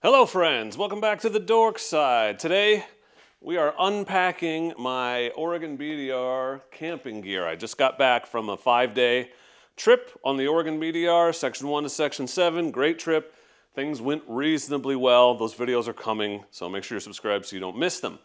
Hello friends, welcome back to the Dork side. Today we are unpacking my Oregon BDR camping gear. I just got back from a 5-day trip on the Oregon BDR, section 1 to section 7. Great trip. Things went reasonably well. Those videos are coming, so make sure you're subscribed so you don't miss them.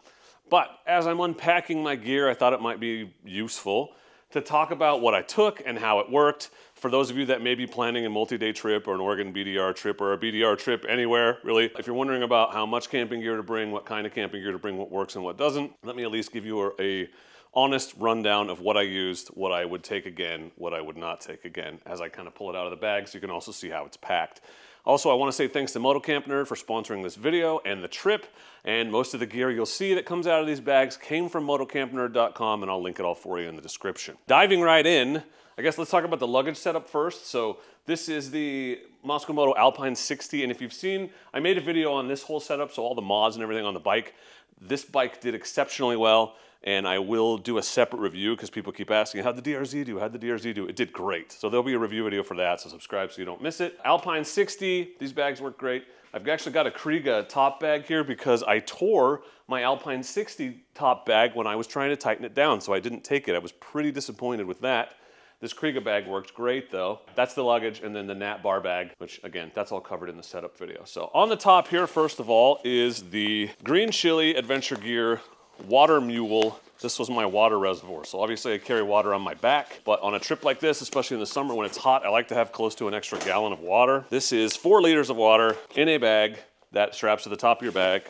But as I'm unpacking my gear, I thought it might be useful to talk about what I took and how it worked. For those of you that may be planning a multi-day trip or an Oregon BDR trip or a BDR trip anywhere, really, if you're wondering about how much camping gear to bring, what kind of camping gear to bring, what works and what doesn't, let me at least give you a honest rundown of what I used, what I would take again, what I would not take again, as I kind of pull it out of the bag so you can also see how it's packed. Also, I want to say thanks to Motocamp Nerd for sponsoring this video and the trip, and most of the gear you'll see that comes out of these bags came from motocampnerd.com, and I'll link it all for you in the description. Diving right in, I guess let's talk about the luggage setup first. So this is the Moto Alpine 60, and if you've seen, I made a video on this whole setup, so all the mods and everything on the bike. This bike did exceptionally well, and I will do a separate review because people keep asking, how'd the DRZ do? How'd the DRZ do? It did great. So there'll be a review video for that, so subscribe so you don't miss it. Alpine 60, these bags work great. I've actually got a Kriega top bag here because I tore my Alpine 60 top bag when I was trying to tighten it down, so I didn't take it. I was pretty disappointed with that. This Kriega bag worked great though. That's the luggage, and then the Nat bar bag, which again, that's all covered in the setup video. So on the top here, first of all, is the Green Chili Adventure Gear Water Mule. This was my water reservoir. So obviously I carry water on my back, but on a trip like this, especially in the summer when it's hot, I like to have close to an extra gallon of water. This is 4 liters of water in a bag that straps to the top of your bag,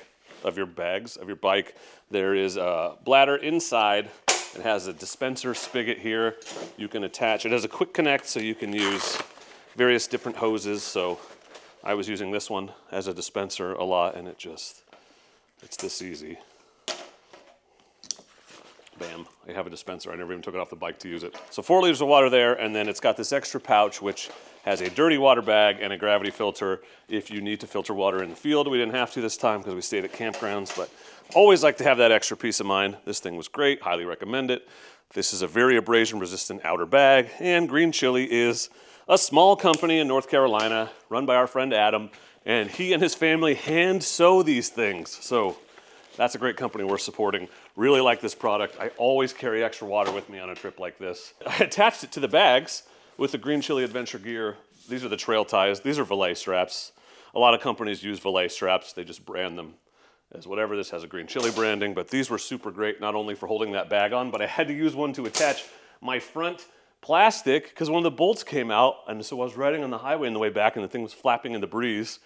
of your bike. There is a bladder inside. It has a dispenser spigot here. You can attach, it has a quick connect so you can use various different hoses. So I was using this one as a dispenser a lot, and it's this easy. Bam, I have a dispenser. I never even took it off the bike to use it. So 4 liters of water there, and then it's got this extra pouch which has a dirty water bag and a gravity filter if you need to filter water in the field. We didn't have to this time because we stayed at campgrounds, but always like to have that extra peace of mind. This thing was great, highly recommend it. This is a very abrasion resistant outer bag, and Green Chili is a small company in North Carolina run by our friend Adam, and he and his family hand sew these things. So that's a great company we're supporting. Really like this product. I always carry extra water with me on a trip like this. I attached it to the bags with the Green Chili Adventure Gear. These are the trail ties. These are Valet straps. A lot of companies use Valet straps. They just brand them as whatever. This has a Green Chili branding, but these were super great, not only for holding that bag on, but I had to use one to attach my front plastic because one of the bolts came out, and so I was riding on the highway on the way back, and the thing was flapping in the breeze.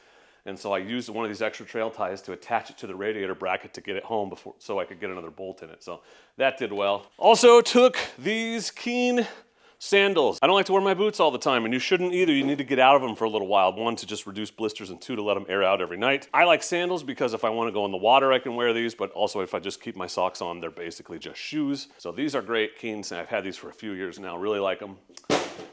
And so I used one of these extra trail ties to attach it to the radiator bracket to get it home so I could get another bolt in it. So that did well. Also took these Keen sandals. I don't like to wear my boots all the time, and you shouldn't either. You need to get out of them for a little while. 1, to just reduce blisters, and 2, to let them air out every night. I like sandals because if I want to go in the water, I can wear these, but also if I just keep my socks on, they're basically just shoes. So these are great Keens, and I've had these for a few years now. Really like them.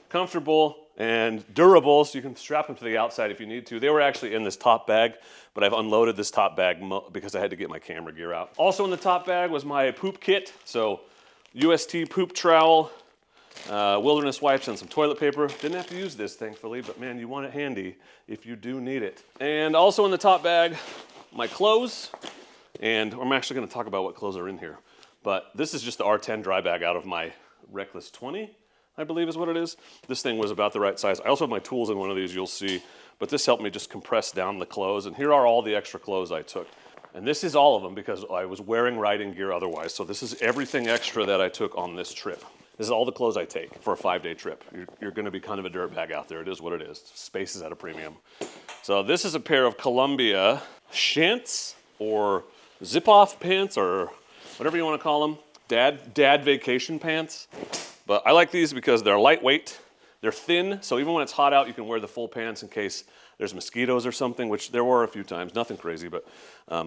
Comfortable and durable, so you can strap them to the outside if you need to. They were actually in this top bag, but I've unloaded this top bag because I had to get my camera gear out. Also in the top bag was my poop kit, so UST poop trowel, wilderness wipes, and some toilet paper. Didn't have to use this, thankfully, but man, you want it handy if you do need it. And also in the top bag, my clothes, and I'm actually going to talk about what clothes are in here, but this is just the R10 dry bag out of my Reckless 20. I believe is what it is. This thing was about the right size. I also have my tools in one of these, you'll see, but this helped me just compress down the clothes, and here are all the extra clothes I took. And this is all of them because I was wearing riding gear otherwise, so this is everything extra that I took on this trip. This is all the clothes I take for a 5-day trip. You're gonna be kind of a dirtbag out there. It is what it is. Space is at a premium. So this is a pair of Columbia shants or zip-off pants, or whatever you wanna call them. Dad vacation pants. But I like these because they're lightweight, they're thin, so even when it's hot out, you can wear the full pants in case there's mosquitoes or something, which there were a few times, nothing crazy, but,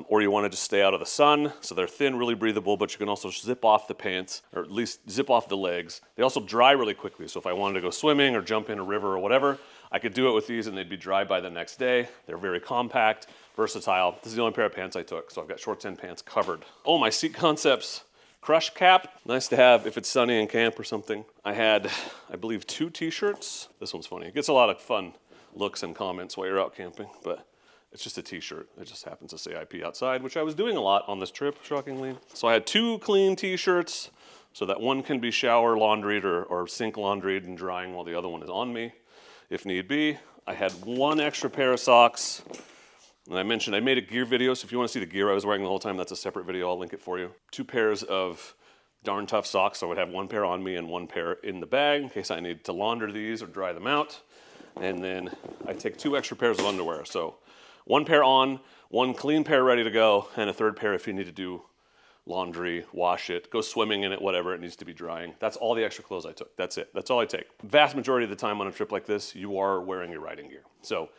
or you wanna just stay out of the sun. So they're thin, really breathable, but you can also zip off the pants, or at least zip off the legs. They also dry really quickly, so if I wanted to go swimming or jump in a river or whatever, I could do it with these and they'd be dry by the next day. They're very compact, versatile. This is the only pair of pants I took, so I've got shorts and pants covered. Oh, my Seat Concepts crush cap. Nice to have if it's sunny in camp or something. I had, I believe, 2 t-shirts. This one's funny. It gets a lot of fun looks and comments while you're out camping, but It's just a t-shirt. It just happens to say IP outside, which I was doing a lot on this trip, shockingly. So I had 2 clean t-shirts, so that one can be shower laundried or sink laundried and drying while the other one is on me, if need be. I had 1 extra pair of socks. And I mentioned I made a gear video, so if you want to see the gear I was wearing the whole time, that's a separate video. I'll link it for you. 2 pairs of darn tough socks, so I would have 1 pair on me and 1 pair in the bag in case I need to launder these or dry them out. And then I take 2 extra pairs of underwear. So 1 pair on, 1 clean pair ready to go, and a 3rd pair if you need to do laundry, wash it, go swimming in it, whatever it needs to be drying. That's all the extra clothes I took. That's it. That's all I take. Vast majority of the time on a trip like this, you are wearing your riding gear. So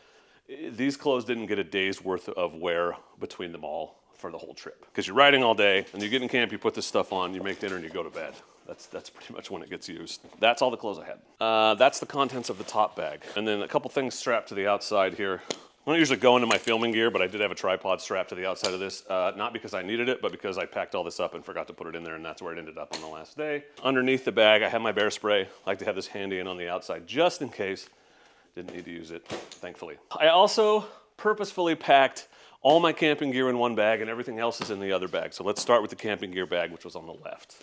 these clothes didn't get a day's worth of wear between them all for the whole trip. Because you're riding all day, and you get in camp, you put this stuff on, you make dinner, and you go to bed. That's pretty much when it gets used. That's all the clothes I had. That's the contents of the top bag. And then a couple things strapped to the outside here. I don't usually go into my filming gear, but I did have a tripod strapped to the outside of this, not because I needed it, but because I packed all this up and forgot to put it in there, and that's where it ended up on the last day. Underneath the bag, I have my bear spray. I like to have this handy and on the outside, just in case. Didn't need to use it, thankfully. I also purposefully packed all my camping gear in one bag, and everything else is in the other bag. So let's start with the camping gear bag, which was on the left.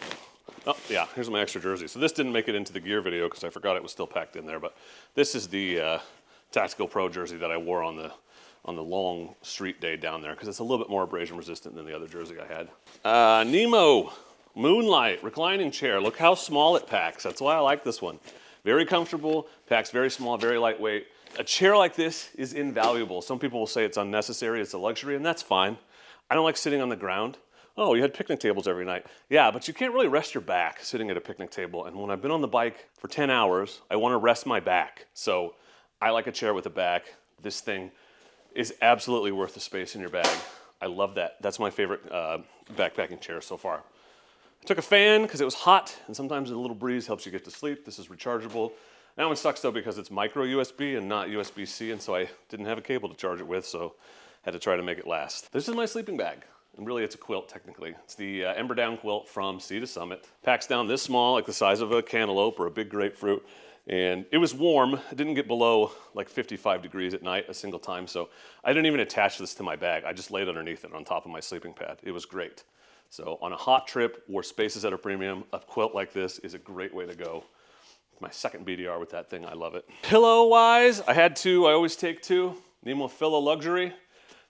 Oh, yeah, here's my extra jersey. So this didn't make it into the gear video because I forgot it was still packed in there, but this is the Tactical Pro jersey that I wore on the long street day down there because it's a little bit more abrasion resistant than the other jersey I had. Nemo Moonlight reclining chair. Look how small it packs. That's why I like this one. Very comfortable, packs very small, very lightweight. A chair like this is invaluable. Some people will say it's unnecessary, it's a luxury, and that's fine. I don't like sitting on the ground. Oh, you had picnic tables every night. Yeah, but you can't really rest your back sitting at a picnic table. And when I've been on the bike for 10 hours, I want to rest my back. So I like a chair with a back. This thing is absolutely worth the space in your bag. I love that. That's my favorite backpacking chair so far. I took a fan because it was hot, and sometimes a little breeze helps you get to sleep. This is rechargeable. That one sucks though because it's micro USB and not USB-C, and so I didn't have a cable to charge it with, so had to try to make it last. This is my sleeping bag, and really it's a quilt technically. It's the Ember Down quilt from Sea to Summit. Packs down this small, like the size of a cantaloupe or a big grapefruit, and it was warm. It didn't get below like 55 degrees at night a single time, so I didn't even attach this to my bag. I just laid underneath it on top of my sleeping pad. It was great. So on a hot trip where space is at a premium, a quilt like this is a great way to go. My second BDR with that thing, I love it. Pillow-wise, I had 2, I always take 2. Nemo Pillow Luxury.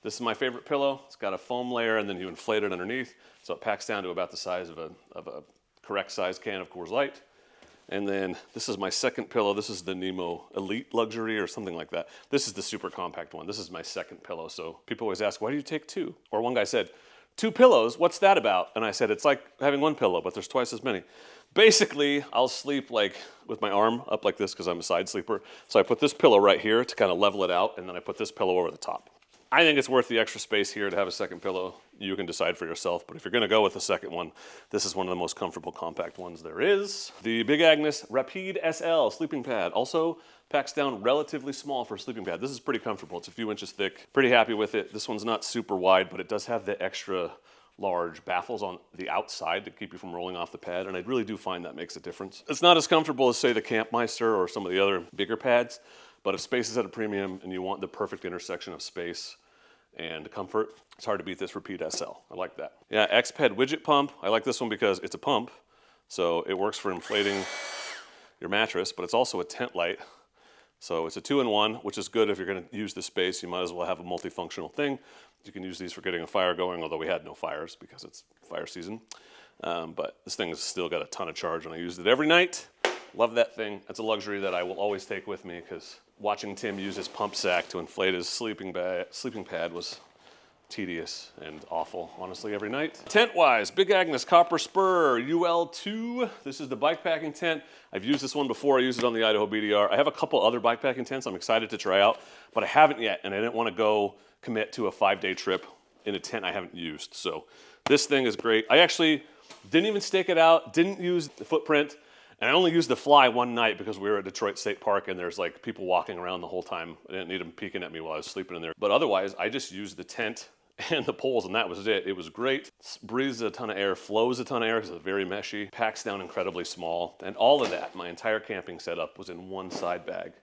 This is my favorite pillow. It's got a foam layer and then you inflate it underneath, so it packs down to about the size of a correct size can of Coors Light. And then this is my second pillow. This is the Nemo Elite Luxury or something like that. This is the super compact one. This is my second pillow. So people always ask, why do you take 2? Or one guy said, 2 pillows, what's that about? And I said, it's like having 1 pillow, but there's twice as many. Basically, I'll sleep like with my arm up like this because I'm a side sleeper. So I put this pillow right here to kind of level it out, and then I put this pillow over the top. I think it's worth the extra space here to have a second pillow. You can decide for yourself, but if you're gonna go with the second one, this is one of the most comfortable compact ones there is. The Big Agnes Rapide SL sleeping pad also packs down relatively small for a sleeping pad. This is pretty comfortable. It's a few inches thick. Pretty happy with it. This one's not super wide, but it does have the extra large baffles on the outside to keep you from rolling off the pad, and I really do find that makes a difference. It's not as comfortable as, say, the Campmeister or some of the other bigger pads, but if space is at a premium and you want the perfect intersection of space and comfort, it's hard to beat this Rapide SL. I like that. Yeah, Exped Widget pump. I like this one because it's a pump, so it works for inflating your mattress, but it's also a tent light. So it's a 2-in-1, which is good if you're gonna use the space. You might as well have a multifunctional thing. You can use these for getting a fire going, although we had no fires because it's fire season. But this thing has still got a ton of charge, and I used it every night. Love that thing. That's a luxury that I will always take with me because watching Tim use his pump sack to inflate his sleeping pad was tedious and awful, honestly, every night. Tent-wise, Big Agnes Copper Spur UL2. This is the bikepacking tent. I've used this one before. I used it on the Idaho BDR. I have a couple other bikepacking tents I'm excited to try out, but I haven't yet, and I didn't want to go commit to a 5-day trip in a tent I haven't used. So this thing is great. I actually didn't even stake it out, didn't use the footprint, and I only used the fly one night because we were at Detroit State Park and there's like people walking around the whole time. I didn't need them peeking at me while I was sleeping in there. But otherwise, I just used the tent and the poles, and that was it. It was great. Breathes a ton of air, flows a ton of air because it's very meshy, packs down incredibly small, and all of that, my entire camping setup was in one side bag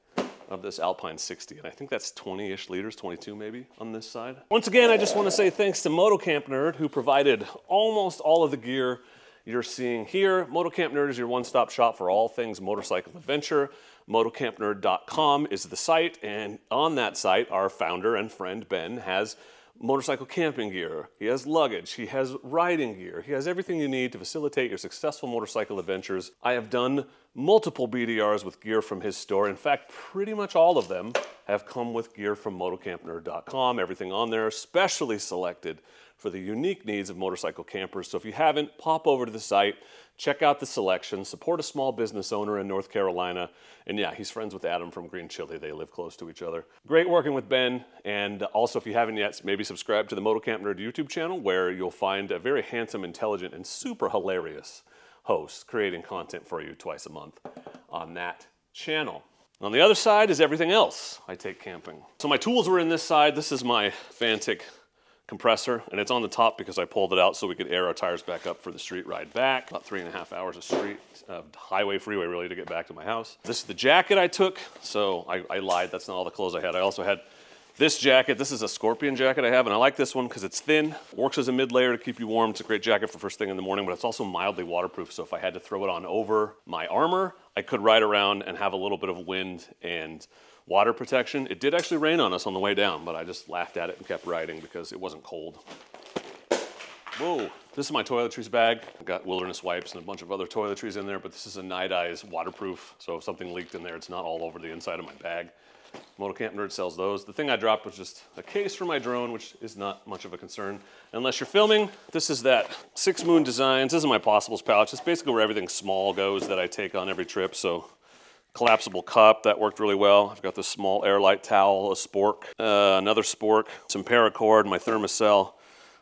of this Alpine 60, and I think that's 20-ish liters, 22 maybe on this side. Once again, I just want to say thanks to Motocamp Nerd, who provided almost all of the gear you're seeing here. Motocamp Nerd is your one-stop shop for all things motorcycle adventure. Motocampnerd.com is the site, and on that site, our founder and friend Ben has motorcycle camping gear, he has luggage, he has riding gear, he has everything you need to facilitate your successful motorcycle adventures. I have done multiple BDRs with gear from his store. In fact, pretty much all of them have come with gear from motocampnerd.com. Everything on there specially selected for the unique needs of motorcycle campers. So if you haven't, pop over to the site, check out the selection, support a small business owner in North Carolina. And yeah, he's friends with Adam from Green Chili. They live close to each other. Great working with Ben. And also, if you haven't yet, maybe subscribe to the Motocamp Nerd YouTube channel, where you'll find a very handsome, intelligent, and super hilarious host creating content for you twice a month on that channel. On the other side is everything else I take camping. So my tools were in this side. This is my Fantic compressor, and it's on the top because I pulled it out so we could air our tires back up for the street ride back. About 3.5 hours of street, highway, freeway really to get back to my house. This is the jacket I took, so I lied, that's not all the clothes I had. I also had this jacket. This is a Scorpion jacket I have, and I like this one because it's thin, works as a mid layer to keep you warm. It's a great jacket for first thing in the morning, but it's also mildly waterproof, so if I had to throw it on over my armor, I could ride around and have a little bit of wind and water protection. It did actually rain on us on the way down, but I just laughed at it and kept riding because it wasn't cold. Whoa, this is my toiletries bag. I've got wilderness wipes and a bunch of other toiletries in there, but this is a Night Eyes waterproof, so if something leaked in there, it's not all over the inside of my bag. Motocamp Nerd sells those. The thing I dropped was just a case for my drone, which is not much of a concern unless you're filming. This is that Six Moon Designs. This is my Possibles pouch. It's basically where everything small goes that I take on every trip, so collapsible cup, that worked really well. I've got this small Airlight towel, a spork, another spork, some paracord, my Thermacell,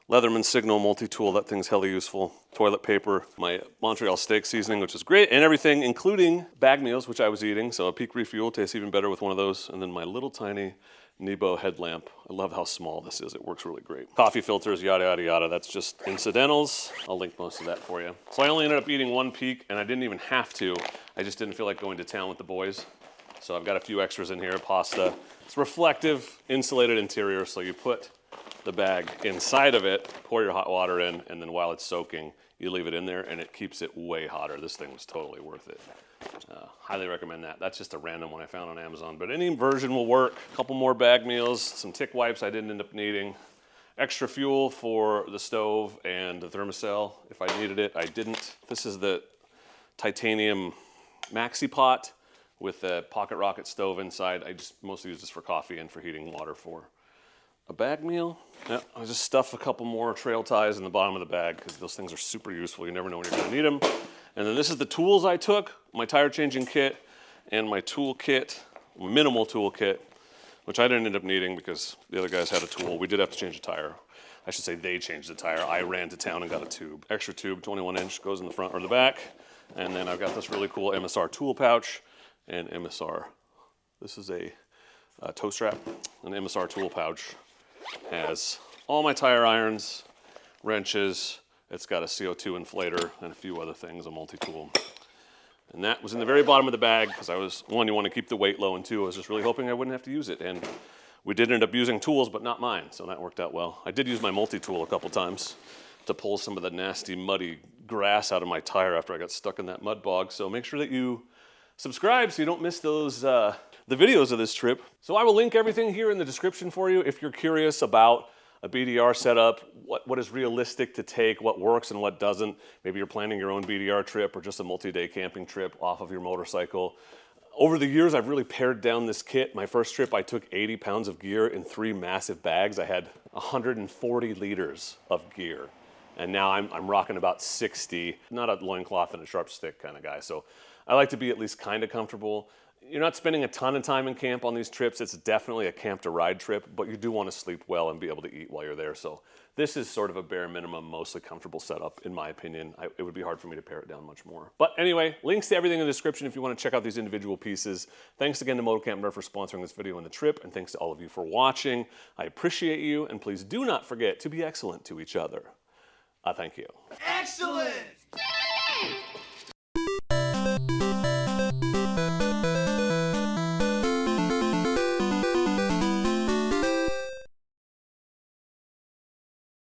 Leatherman Signal multi-tool, that thing's hella useful, toilet paper, my Montreal steak seasoning, which is great, and everything, including bag meals, which I was eating, so a Peak Refuel tastes even better with one of those, and then my little tiny Nebo headlamp. I love how small this is. It works really great. Coffee filters, yada, yada, yada. That's just incidentals. I'll link most of that for you. So I only ended up eating one Peak, and I didn't even have to. I just didn't feel like going to town with the boys. So I've got a few extras in here. Pasta. It's reflective, insulated interior, so you put the bag inside of it, pour your hot water in, and then while it's soaking, you leave it in there, and it keeps it way hotter. This thing was totally worth it. Highly recommend that. That's just a random one I found on Amazon, but any version will work. A couple more bag meals, some tick wipes I didn't end up needing, extra fuel for the stove and the Thermacell if I needed it. I didn't. This is the titanium maxi pot with a pocket rocket stove inside. I just mostly use this for coffee and for heating water for a bag meal. Yeah, I just stuff a couple more trail ties in the bottom of the bag because those things are super useful. You never know when you're going to need them. And then this is the tools I took, my tire changing kit and my tool kit, minimal tool kit, which I didn't end up needing because the other guys had a tool. We did have to change a tire. I should say they changed the tire. I ran to town and got a tube. Extra tube, 21 inch, goes in the front or the back. And then I've got this really cool MSR tool pouch and MSR. This is a toe strap. An MSR tool pouch has all my tire irons, wrenches. It's got a CO2 inflator and a few other things, a multi-tool. And that was in the very bottom of the bag because I was, one, you want to keep the weight low, and two, I was just really hoping I wouldn't have to use it. And we did end up using tools, but not mine, so that worked out well. I did use my multi-tool a couple times to pull some of the nasty, muddy grass out of my tire after I got stuck in that mud bog. So make sure that you subscribe so you don't miss those the videos of this trip. So I will link everything here in the description for you if you're curious about a BDR setup, what is realistic to take, what works and what doesn't. Maybe you're planning your own BDR trip or just a multi-day camping trip off of your motorcycle. Over the years, I've really pared down this kit. My first trip, I took 80 pounds of gear in 3 massive bags. I had 140 liters of gear. And now I'm rocking about 60, not a loincloth and a sharp stick kind of guy. So I like to be at least kind of comfortable. You're not spending a ton of time in camp on these trips. It's definitely a camp to ride trip, but you do want to sleep well and be able to eat while you're there. So this is sort of a bare minimum, mostly comfortable setup, in my opinion. It would be hard for me to pare it down much more. But anyway, links to everything in the description if you want to check out these individual pieces. Thanks again to Motocamp Nerd for sponsoring this video and the trip, and thanks to all of you for watching. I appreciate you, and please do not forget to be excellent to each other. Thank you. Excellent!